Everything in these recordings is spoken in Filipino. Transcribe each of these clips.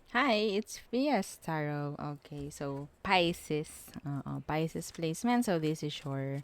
Hi, it's Vias Tarot. Okay, so Pisces. Pisces placement. So this is your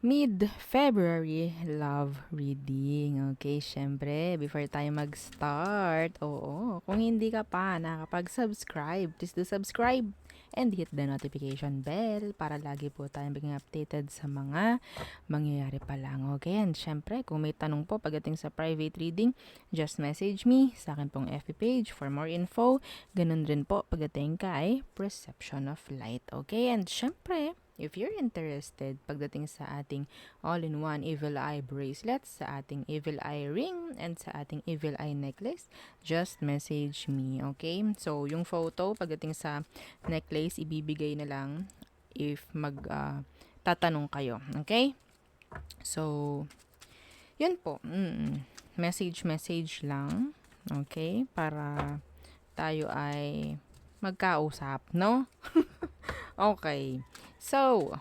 mid-February love reading. Okay, syempre, before tayo mag-start, kung hindi ka pa nakapag-subscribe, please do subscribe and hit the notification bell para lagi po tayong biging updated sa mga mangyayari pa lang. Okay, and syempre, kung may tanong po pagdating sa private reading, just message me sa akin pong FB page for more info. Ganun rin po pagdating kay Perception of Light. Okay, and syempre, if you're interested pagdating sa ating all-in-one Evil Eye bracelet, sa ating Evil Eye ring, and sa ating Evil Eye necklace, just message me, okay? So, yung photo pagdating sa necklace, ibibigay na lang if tatanong kayo, okay? So, yun po. Message lang, okay? Para tayo ay magkausap, no? Okay. So,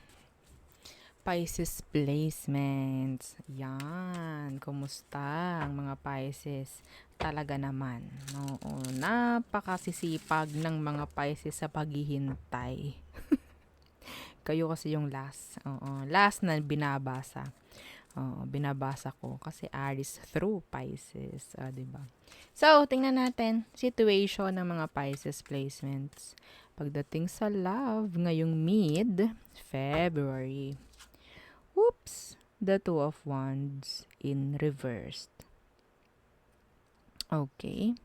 Pisces placements. Yan. Kumusta ang mga Pisces? Talaga naman. Oo. Napakasisipag ng mga Pisces sa paghihintay. Kayo kasi yung last. Oo. Last na binabasa. Oo. Binabasa ko. Kasi Aries through Pisces. Diba? So, tingnan natin. Situation ng mga Pisces placements. Pagdating sa love, ngayong mid-February. Whoops! The Two of Wands in reversed. Okay.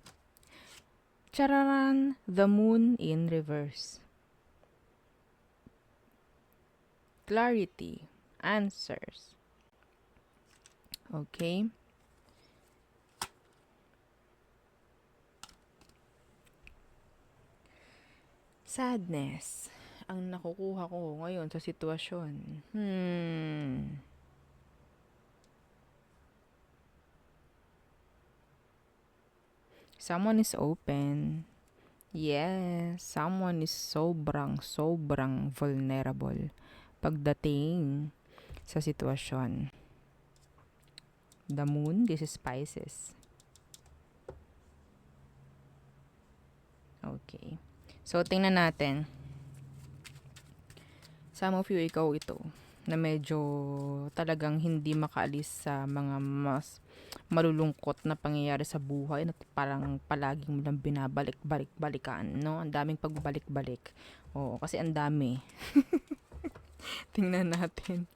Chararan! The Moon in reverse. Clarity. Answers. Okay. Sadness. Ang nakukuha ko ngayon sa sitwasyon. Someone is open. Yes, someone is sobrang vulnerable pagdating sa sitwasyon. The Moon, this is Pisces. Okay. So, tingnan natin. Some of you, ikaw ito, na medyo talagang hindi makaalis sa mga mas malulungkot na pangyayari sa buhay na parang palaging mo lang binabalik-balikan, no? Ang daming pagbalik-balik. Oo, kasi ang dami. Tingnan natin.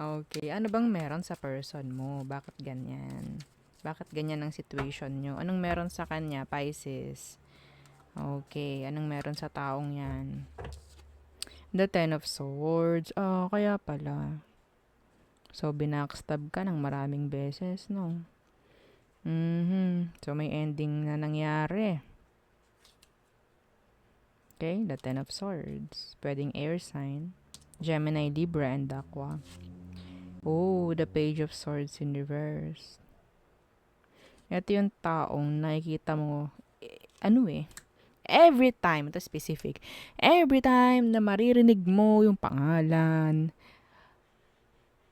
Okay, ano bang meron sa person mo? Bakit ganyan? Bakit ganyan ang situation nyo? Anong meron sa kanya, Pisces? Okay, anong meron sa taong yan? The Ten of Swords. Kaya pala. So, binackstab ka ng maraming beses, no? So, may ending na nangyari. Okay, the Ten of Swords. Pwedeng air sign. Gemini, Libra, and Aqua. Oh, the Page of Swords in reverse. Ito yung taong nakikita mo, every time, ito specific, every time na maririnig mo yung pangalan,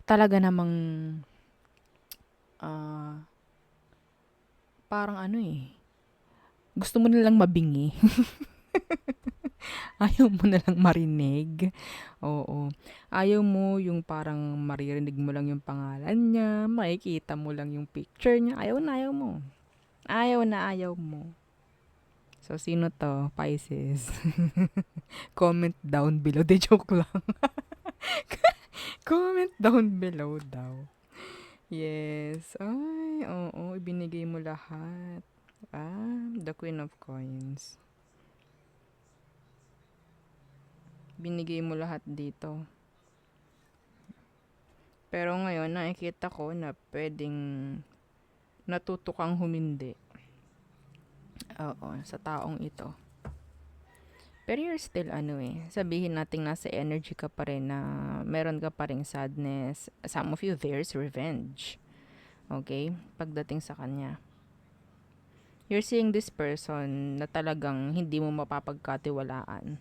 talaga namang, parang gusto mo nilang mabingi. Ayaw mo na lang marinig. Oo. Ayaw mo yung parang maririnig mo lang yung pangalan niya, makikita mo lang yung picture niya. Ayaw na ayaw mo. Ayaw na ayaw mo. So, sino to? Pisces. Comment down below. De joke lang. Comment down below daw. Yes. Ay, oo. Ibinigay mo lahat. The Queen of Coins. Binigay mo lahat dito. Pero ngayon, nakikita ko na pwedeng natuto kang humindi. Oo, sa taong ito. Pero you're still sabihin natin nasa energy ka pa rin na meron ka pa rin sadness. Some of you, there's revenge. Okay? Pagdating sa kanya. You're seeing this person na talagang hindi mo mapapagkatiwalaan.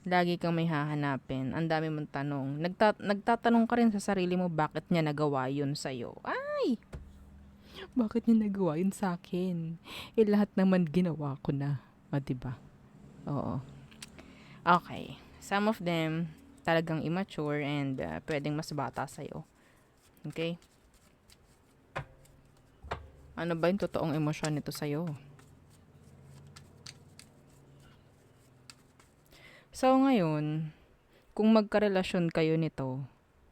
Lagi kang may hahanapin. Ang dami mong tanong. Nagtatanong ka rin sa sarili mo bakit niya nagawa yun sa'yo. Ay! Bakit niya nagawa yun sa akin? Eh, lahat naman ginawa ko na. O, diba? Oo. Okay. Some of them, talagang immature and pwedeng mas bata sa'yo. Okay? Ano ba yung totoong emosyon nito sa'yo? So, ngayon, kung magkarelasyon kayo nito,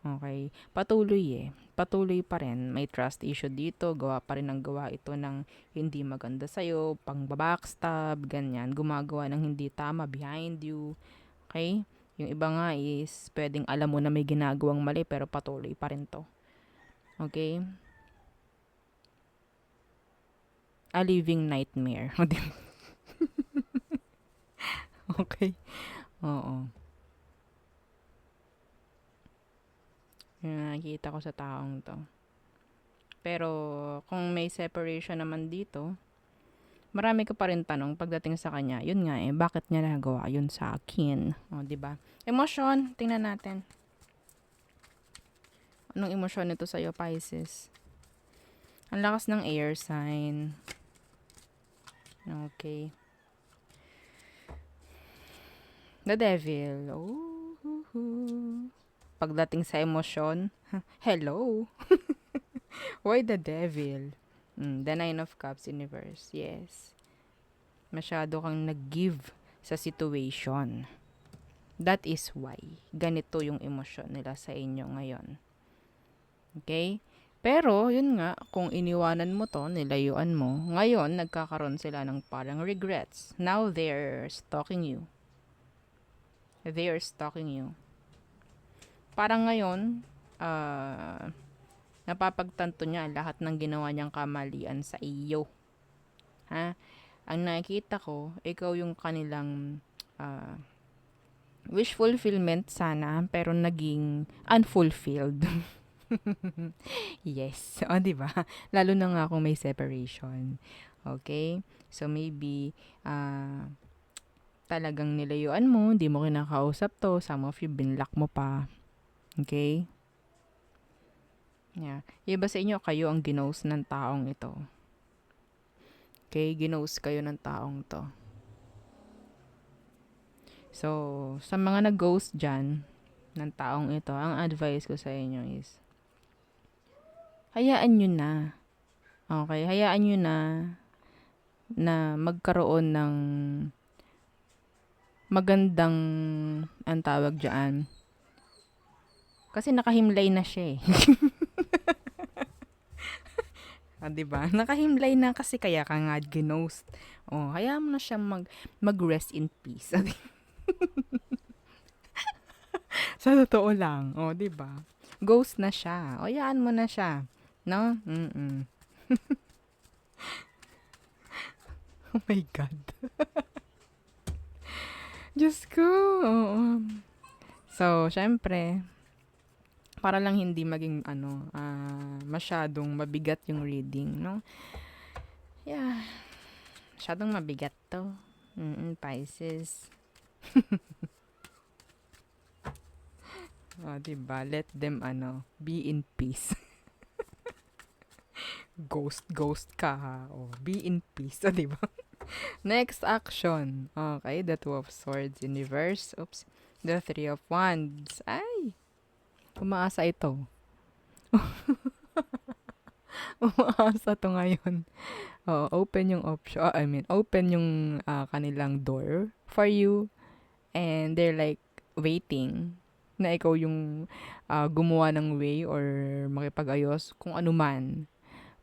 okay, patuloy patuloy pa rin. May trust issue dito, gawa pa rin ng gawa ito ng hindi maganda sa'yo, pang backstab, ganyan, gumagawa ng hindi tama behind you, okay? Yung iba nga is, pwedeng alam mo na may ginagawang mali, pero patuloy pa rin to, okay? A living nightmare. Okay? Oo. Yung nakikita ko sa taong to. Pero, kung may separation naman dito, marami ka pa rin tanong pagdating sa kanya. Yun nga bakit niya nagawa yun sa akin? O, diba? Emosyon, tingnan natin. Anong emosyon nito sa'yo, Pisces? Ang lakas ng air sign. Okay. The Devil. Oh. Pagdating sa emosyon, hello. Why the Devil? The Nine of Cups Universe. Yes. Masyado kang nag-give sa situation. That is why ganito yung emosyon nila sa inyo ngayon. Okay? Pero, yun nga, kung iniwanan mo to, nilayuan mo, ngayon, nagkakaroon sila ng parang regrets. Now, they're stalking you. They are stalking you. Parang ngayon, napapagtanto niya lahat ng ginawa niyang kamalian sa iyo. Ha? Ang nakikita ko, ikaw yung kanilang wish fulfillment sana, pero naging unfulfilled. Yes. O, diba? Lalo na nga kung may separation. Okay? So, maybe, talagang nilayuan mo, hindi mo kinakausap to, some of you, binlock mo pa. Okay? Yeah. Iba sa inyo, kayo ang ginost ng taong ito. Okay? Ginost kayo ng taong to. So, sa mga nag-ghost dyan, ng taong ito, ang advice ko sa inyo is, hayaan nyo na. Okay? Hayaan nyo na magkaroon ng magandang, ang tawag dyan. Kasi nakahimlay na siya eh. Diba? Nakahimlay na kasi kaya ka nga ginost. Hayaan mo na siya mag-rest in peace. Sa totoo lang. Diba? Ghost na siya. Hayaan mo na siya. No? Oh my God. Diyos ko. So, syempre, para lang hindi maging masyadong mabigat yung reading, no? Yeah. Masyadong mabigat to. Pisces. Diba? Let them, be in peace. Ghost ka ha. Be in peace. Diba? Next action. Okay, the Two of Swords in reverse. Oops. The Three of Wands. Ay! Umaasa ito. Umaasa to ngayon. Open yung option. Open yung kanilang door for you. And they're like waiting na ikaw yung gumawa ng way or makipag-ayos kung ano man.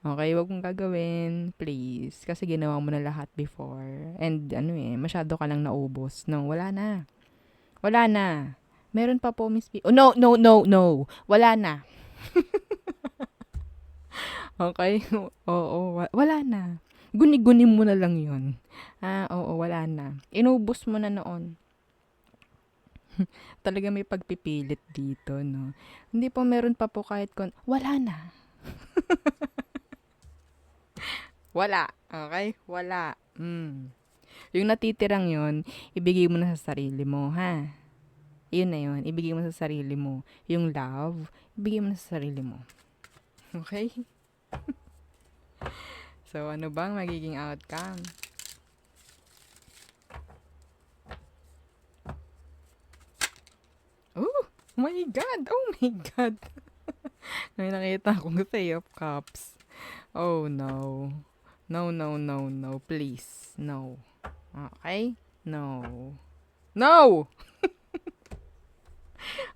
Okay, wag mong gagawin, please. Kasi ginawa mo na lahat before. And masyado ka lang naubos. No, wala na. Wala na. Meron pa po, Miss P. Oh, no, no, no, no. Wala na. Okay? Oo, wala na. Guni-guni mo na lang yun. Oo, wala na. Inubos mo na noon. Talaga may pagpipilit dito, no? Hindi po, meron pa po kahit wala na. Wala. Okay? Wala. Yung natitirang yun, ibigay mo na sa sarili mo, ha? Yun na yun. Ibigay mo sa sarili mo. Yung love, ibigay mo na sa sarili mo. Okay? So, ano bang magiging outcome? Oh my God! Oh my God! May nakita akong Three of Cups. Oh no. No, no, no, no. Please. No. Okay? No. No!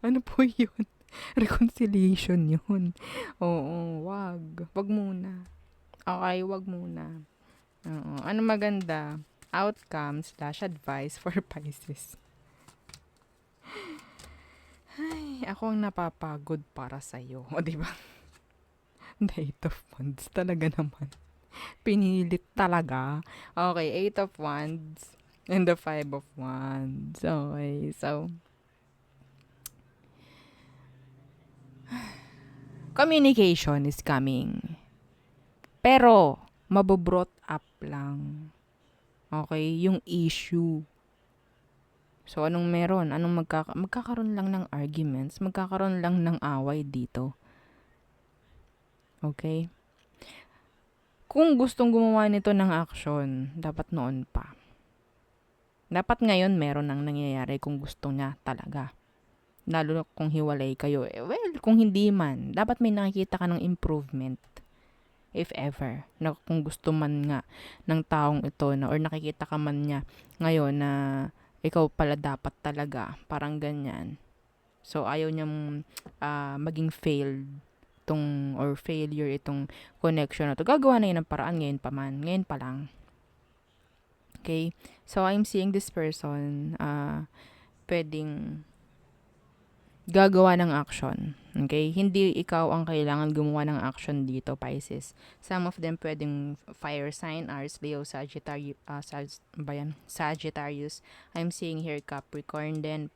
Ano po yun? Reconciliation yun. Oo, wag. Wag muna. Okay, wag muna. Oo. Ano maganda? Outcome slash advice for Pisces. Ay, ako ang napapagod para sa'yo. O, diba? The Eight of Wands. Talaga naman. Pinilit talaga. Okay, Eight of Wands. And the Five of Wands. Okay, so, communication is coming. Pero, mabobrot up lang. Okay, yung issue. So, anong meron? Magkakaroon lang ng arguments. Magkakaroon lang ng away dito. Okay? Kung gustong gumawa nito ng action, dapat noon pa. Dapat ngayon meron nang nangyayari kung gusto niya talaga. Lalo kung hiwalay kayo. Well, kung hindi man, dapat may nakikita ka ng improvement. If ever. Na kung gusto man nga ng taong ito na or nakikita ka man niya ngayon na ikaw pala dapat talaga. Parang ganyan. So, ayaw niyang maging failed or failure itong connection na to. Gagawa na yun ng paraan ngayon pa man. Ngayon pa lang. Okay? So, I'm seeing this person pwedeng gagawa ng action. Okay? Hindi ikaw ang kailangan gumawa ng action dito, Pisces. Some of them pwedeng fire sign, Aries, Leo, Sagittarius, Sagittarius. I'm seeing here Capricorn din.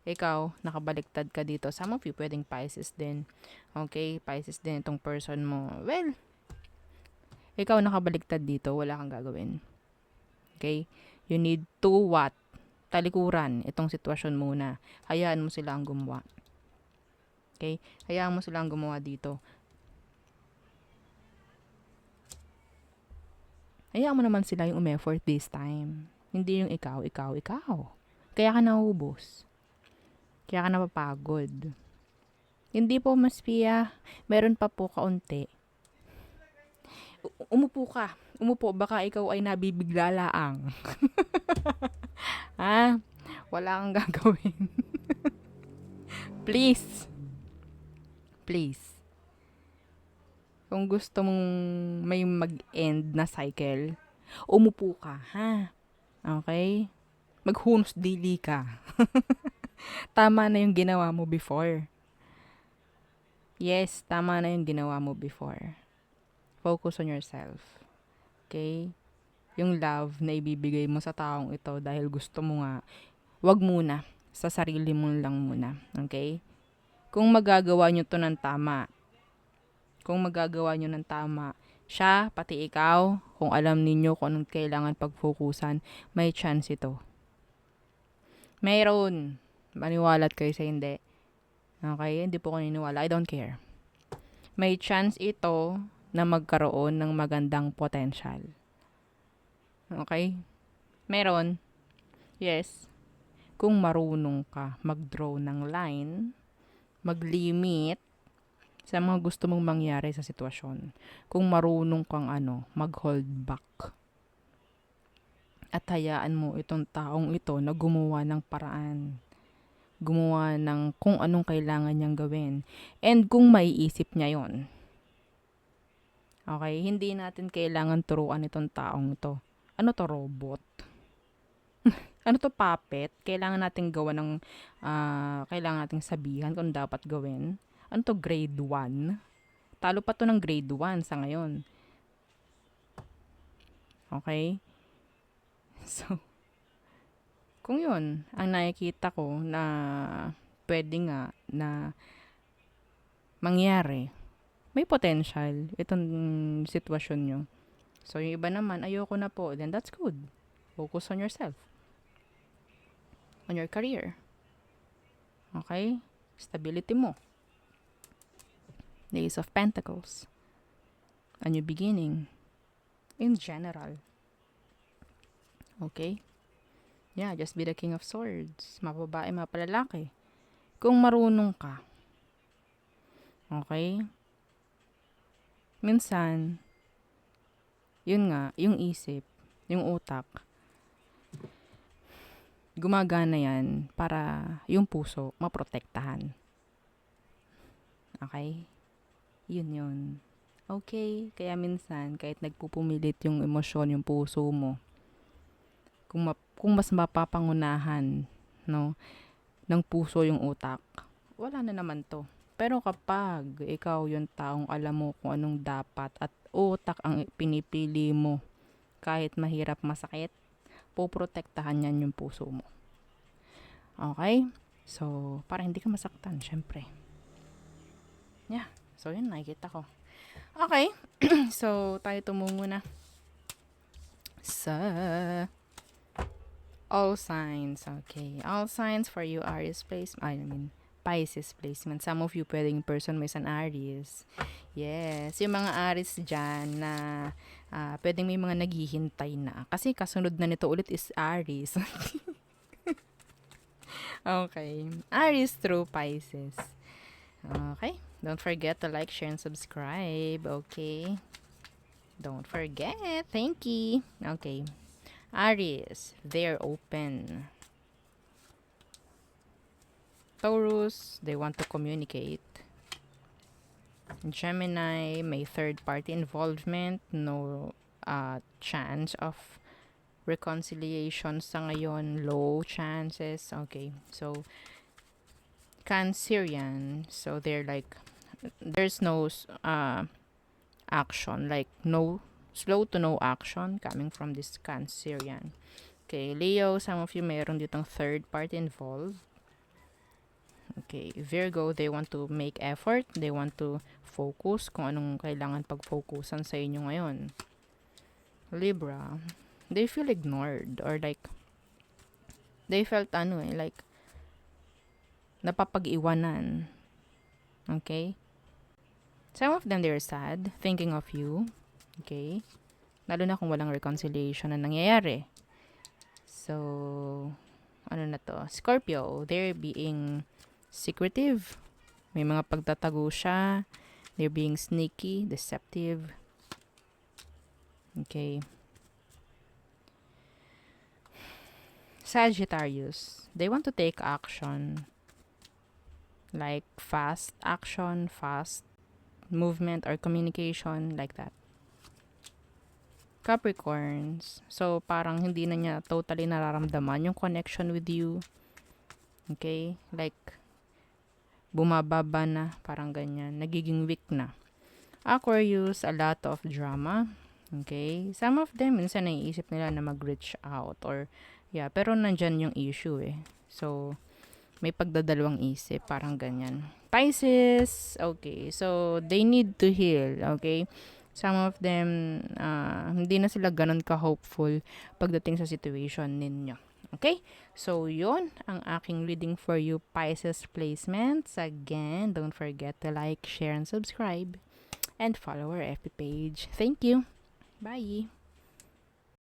Ikaw, nakabaliktad ka dito. Some of you pwedeng Pisces din. Okay? Pisces din itong person mo. Well, ikaw nakabaliktad dito. Wala kang gagawin. Okay? You need to what? Talikuran itong sitwasyon muna. Hayaan mo silang gumawa. Okay? Hayaan mo silang gumawa dito. Hayaan mo naman sila yung umeffort this time. Hindi yung ikaw. Kaya ka naubos. Kaya ka napapagod. Hindi po, Mas Pia. Meron pa po kaunti. Umupo ka. Umupo. Baka ikaw ay nabibigla laang. Ha? Wala kang gagawin. Please. Please. Kung gusto mong may mag-end na cycle, umupo ka, ha? Okay? Maghunos dili ka. Tama na yung ginawa mo before. Yes, tama na yung ginawa mo before. Focus on yourself. Okay? Yung love na ibibigay mo sa taong ito dahil gusto mo nga, wag muna. Sa sarili mo lang muna. Okay? Kung magagawa nyo to ng tama, siya, pati ikaw, kung alam ninyo kung anong kailangan pagfokusan, may chance ito. Mayroon. Maniwalat kayo sa hindi. Okay? Hindi po ko naniniwala. I don't care. May chance ito na magkaroon ng magandang potential. Okay? Meron. Yes. Kung marunong ka mag-draw ng line, mag-limit sa mga gusto mong mangyari sa sitwasyon. Kung marunong kang mag-hold back. At hayaan mo itong taong ito na gumawa ng paraan. Gumawa ng kung anong kailangan niyang gawin. And kung maiisip niya yon. Okay? Hindi natin kailangan turuan itong taong ito. Ano to, robot? Ano to, puppet? Kailangan natin gawa ng, kailangan nating sabihan kung dapat gawin. Ano to, grade 1? Talo pa to ng grade 1 sa ngayon. Okay? So, kung yun, ang nakikita ko na pwede nga na mangyari, may potential itong sitwasyon nyo. So, yung iba naman, ayoko na po, then that's good. Focus on yourself. On your career. Okay? Stability mo. The Ace of Pentacles. a new beginning. In general. Okay? Yeah, just be the king of swords. Mababae, mapalalaki. Kung marunong ka. Okay? Minsan, yun nga, yung isip, yung utak, gumagana yan para yung puso maprotektahan. Okay? Yun yun. Okay? Kaya minsan, kahit nagpupumilit yung emosyon, yung puso mo, kung mas mapapangunahan, no, ng puso yung utak, wala na naman to. Pero kapag ikaw yung taong alam mo kung anong dapat at utak ang pinipili mo, kahit mahirap masakit, poprotektahan yan yung puso mo. Okay? So, para hindi ka masaktan, syempre. Yeah. So, yun, nakikita ko. Okay. So, tayo tumungo na sa all signs. Okay. All signs for you, Aries placement. Pisces placement. Some of you pwedeng person may isang Aries. Yes. Yung mga Aries dyan na pwedeng may mga naghihintay na. Kasi kasunod na nito ulit is Aries. Okay. Aries through Pisces. Okay. Don't forget to like, share, and subscribe. Okay. Don't forget. Thank you. Okay. Aries, they're open. Taurus, they want to communicate. Gemini, may third party involvement. No chance of reconciliation sa ngayon. Low chances. Okay. So, Cancerian, so they're like, there's no action, like no, slow to no action coming from this Cancerian. Okay, Leo, some of you meron ditong third party involved. Okay, Virgo, they want to make effort, they want to focus kung anong kailangan pag-focusan sa inyo ngayon. Libra, they feel ignored or like they felt like napapag-iwanan. Okay? Some of them, they're sad, thinking of you. Okay? Lalo na kung walang reconciliation na nangyayari. So, ano na to? Scorpio, they're being secretive. May mga pagtatago siya. They're being sneaky, deceptive. Okay. Sagittarius, they want to take action. Like fast action, fast movement or communication, like that. Capricorns, so parang hindi na niya totally nararamdaman yung connection with you. Okay? Like, bumababa na, parang ganyan. Nagiging weak na. Aquarius, a lot of drama. Okay? Some of them, minsan naiisip nila na mag-reach out or, yeah, pero nandyan yung issue eh. So, may pagdadalawang isip, parang ganyan. Pisces, okay, so they need to heal, okay? Some of them, hindi na sila ganun ka-hopeful pagdating sa situation ninyo. Okay? So, yun ang aking reading for you, Pisces placements. Again, don't forget to like, share, and subscribe. And follow our FB page. Thank you. Bye.